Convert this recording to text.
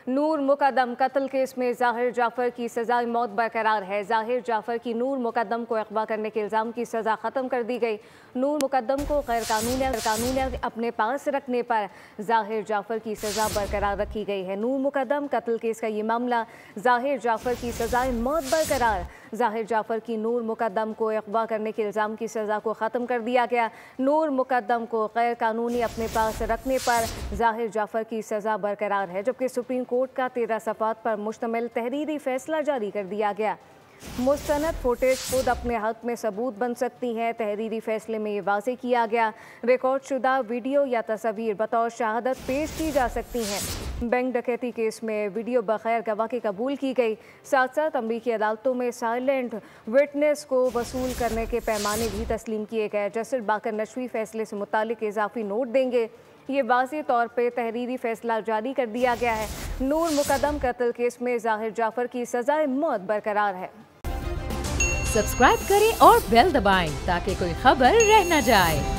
नूर मुकद्दम कत्ल केस में ज़ाहिर जाफ़र की सज़ाए मौत बरकरार है। ज़ाहिर जाफ़र की नूर मुकद्दम को अगवा करने के इल्ज़ाम की सज़ा ख़त्म कर दी गई। नूर मुकद्दम को गैर कानूनी अपने पास रखने पर ज़ाहिर जाफ़र की सज़ा बरकरार रखी गई है। नूर मुकद्दम कत्ल केस का ये मामला, ज़ाहिर जाफ़र की सज़ाए मौत बरकरार। ज़ाहिर जाफ़र की नूर मुकद्दम को अगवा करने के इल्ज़ाम की सज़ा को ख़त्म कर दिया गया। नूर मुकद्दम को गैर कानूनी अपने पास रखने पर ज़ाहिर जाफ़र की सज़ा बरकरार है, जबकि सुप्रीम कोर्ट का 13 सफ़ात पर मुश्तमिल तहरीरी फैसला जारी कर दिया गया। मुस्तनद फुटेज खुद अपने हक में सबूत बन सकती हैं। तहरीरी फैसले में ये वाज़ेह किया गया, रिकॉर्ड शुदा वीडियो या तस्वीर बतौर शहादत पेश की जा सकती हैं। बैंक डकैती केस में वीडियो बगैर गवाह के कबूल की गई। साथ साथ अमरीकी अदालतों में साइलेंट विटनेस को वसूल करने के पैमाने भी तस्लीम किए गए। जस्टिस बाकर नशवी फैसले से मुतालिक इजाफी नोट देंगे। ये वाज़ेह तौर पर तहरीरी फैसला जारी कर दिया गया है। नूर मुकद्दम कत्ल केस में ज़ाहिर जाफ़र की सज़ाए मौत बरकरार है। सब्सक्राइब करें और बेल दबाएं ताकि कोई खबर रह न जाए।